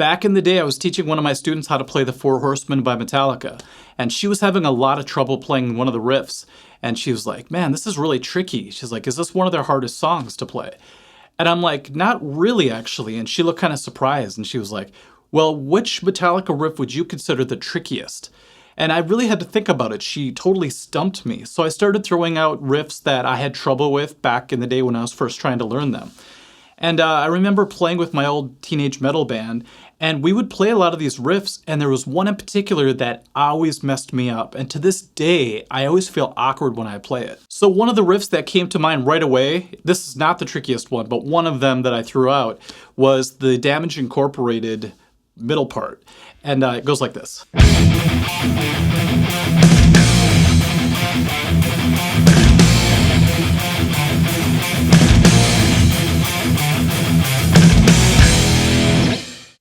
Back in the day, I was teaching one of my students how to play The Four Horsemen by Metallica, and she was having a lot of trouble playing one of the riffs. And she was like, man, this is really tricky. She's like, is this one of their hardest songs to play? And I'm like, not really, actually. And she looked kind of surprised, and she was like, well, which Metallica riff would you consider the trickiest? And I really had to think about it. She totally stumped me. So I started throwing out riffs that I had trouble with back in the day when I was first trying to learn them. And I remember playing with my old teenage metal band, and we would play a lot of these riffs, and there was one in particular that always messed me up. And to this day, I always feel awkward when I play it. So one of the riffs that came to mind right away, this is not the trickiest one, but one of them that I threw out was the Damage Incorporated middle part. And it goes like this.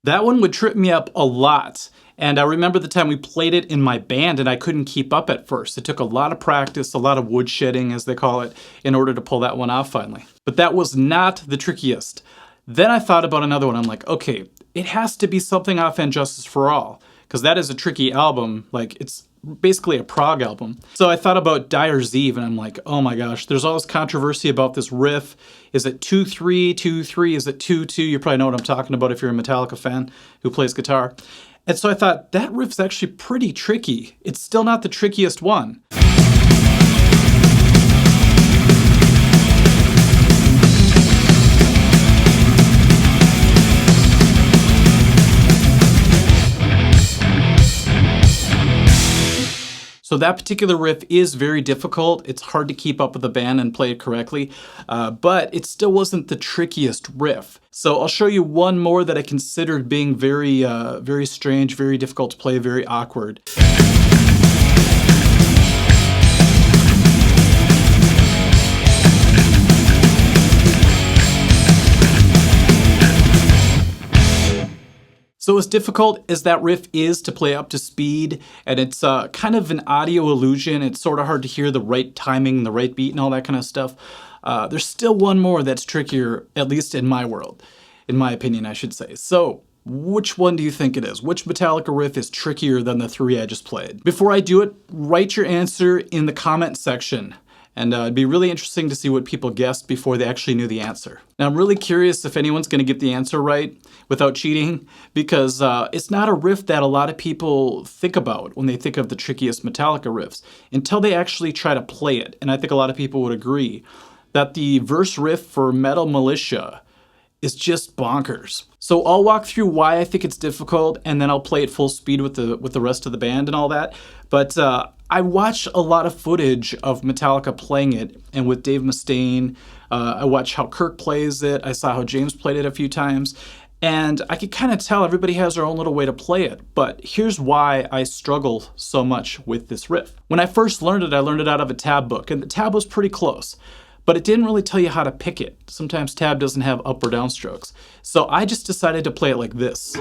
That one would trip me up a lot. And I remember the time we played it in my band and I couldn't keep up at first. It took a lot of practice, a lot of woodshedding, as they call it, in order to pull that one off finally. But that was not the trickiest. Then I thought about another one. I'm like, okay, it has to be something off And Justice for All, because that is a tricky album. Like, it's basically a prog album. So I thought about Dyer's Eve, and I'm like, oh my gosh, there's all this controversy about this riff. Is it 2-3, 2-3? Is it 2-2? You probably know what I'm talking about if you're a Metallica fan who plays guitar. And so I thought, that riff's actually pretty tricky. It's still not the trickiest one. So that particular riff is very difficult. It's hard to keep up with the band and play it correctly, but it still wasn't the trickiest riff. So I'll show you one more that I considered being very, very strange, very difficult to play, very awkward. So as difficult as that riff is to play up to speed, and it's kind of an audio illusion, it's sort of hard to hear the right timing, the right beat, and all that kind of stuff, there's still one more that's trickier, at least in my world, in my opinion, I should say. So which one do you think it is? Which Metallica riff is trickier than the three I just played? Before I do it, write your answer in the comment section. And it'd be really interesting to see what people guessed before they actually knew the answer. Now, I'm really curious if anyone's going to get the answer right without cheating, because it's not a riff that a lot of people think about when they think of the trickiest Metallica riffs, until they actually try to play it. And I think a lot of people would agree that the verse riff for Metal Militia is just bonkers. So I'll walk through why I think it's difficult, and then I'll play it full speed with the rest of the band and all that. But I watched a lot of footage of Metallica playing it, and with Dave Mustaine, I watched how Kirk plays it, I saw how James played it a few times, and I could kind of tell everybody has their own little way to play it. But here's why I struggle so much with this riff. When I first learned it, I learned it out of a tab book, and the tab was pretty close. But it didn't really tell you how to pick it. Sometimes tab doesn't have up or down strokes. So I just decided to play it like this.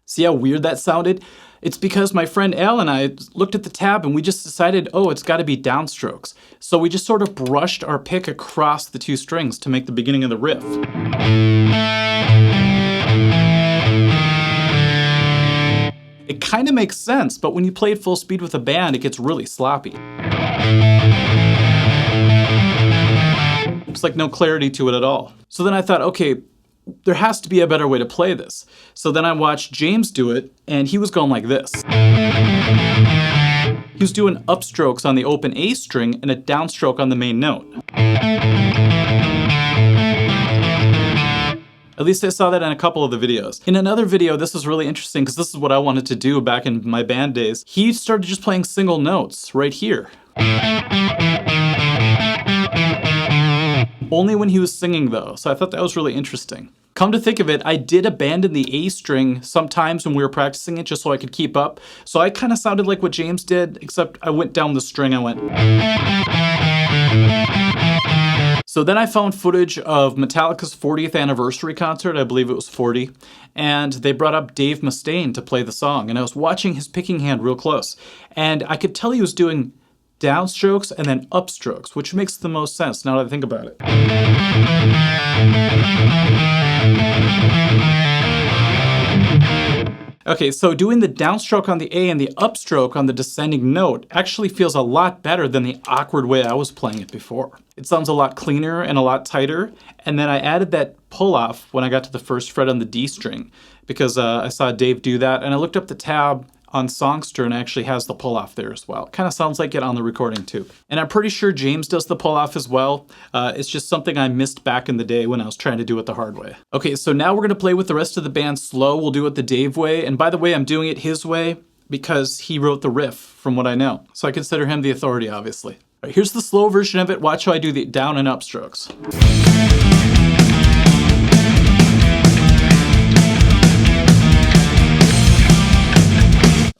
See how weird that sounded? It's because my friend Al and I looked at the tab and we just decided, oh, it's got to be downstrokes. So we just sort of brushed our pick across the two strings to make the beginning of the riff. It kind of makes sense, but when you play it full speed with a band, it gets really sloppy. It's like no clarity to it at all. So then I thought, okay, there has to be a better way to play this. So then I watched James do it, and he was going like this. He was doing upstrokes on the open A string and a downstroke on the main note. At least I saw that in a couple of the videos. In another video, this is really interesting because this is what I wanted to do back in my band days. He started just playing single notes right here. Only when he was singing though, so I thought that was really interesting. Come to think of it, I did abandon the A string sometimes when we were practicing it just so I could keep up. So I kind of sounded like what James did, except I went down the string, I went. So then I found footage of Metallica's 40th anniversary concert, I believe it was 40, and they brought up Dave Mustaine to play the song, and I was watching his picking hand real close, and I could tell he was doing downstrokes, and then upstrokes, which makes the most sense now that I think about it. Okay, so doing the downstroke on the A and the upstroke on the descending note actually feels a lot better than the awkward way I was playing it before. It sounds a lot cleaner and a lot tighter, and then I added that pull-off when I got to the first fret on the D string, because I saw Dave do that, and I looked up the tab on Songster and it actually has the pull-off there as well. Kind of sounds like it on the recording too. And I'm pretty sure James does the pull-off as well. It's just something I missed back in the day when I was trying to do it the hard way. Okay, so now we're gonna play with the rest of the band slow. We'll do it the Dave way. And by the way, I'm doing it his way because he wrote the riff from what I know. So I consider him the authority, obviously. All right, here's the slow version of it. Watch how I do the down and up strokes.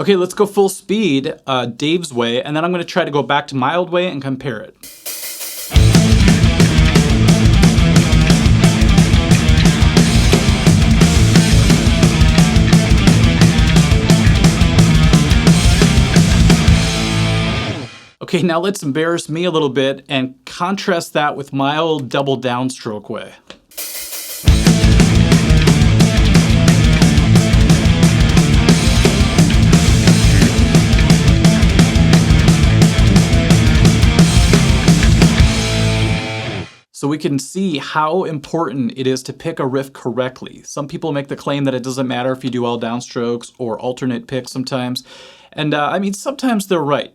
Okay, let's go full speed, Dave's way, and then I'm gonna try to go back to my old way and compare it. Okay, now let's embarrass me a little bit and contrast that with my old double downstroke way. So we can see how important it is to pick a riff correctly. Some people make the claim that it doesn't matter if you do all downstrokes or alternate picks sometimes. And I mean, sometimes they're right.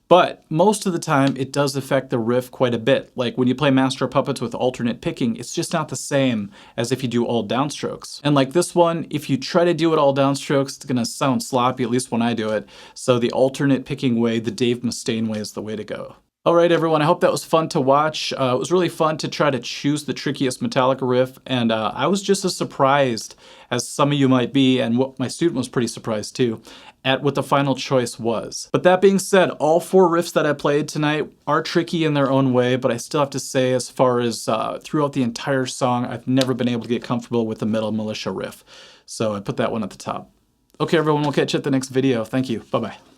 But most of the time, it does affect the riff quite a bit. Like when you play Master of Puppets with alternate picking, it's just not the same as if you do all downstrokes. And like this one, if you try to do it all downstrokes, it's gonna sound sloppy, at least when I do it. So the alternate picking way, the Dave Mustaine way, is the way to go. All right, everyone, I hope that was fun to watch. It was really fun to try to choose the trickiest Metallica riff, and I was just as surprised as some of you might be, and what my student was pretty surprised too, at what the final choice was. But that being said, all 4 riffs that I played tonight are tricky in their own way, but I still have to say, as far as throughout the entire song, I've never been able to get comfortable with the Metal Militia riff. So I put that one at the top. Okay, everyone, we'll catch you at the next video. Thank you. Bye-bye.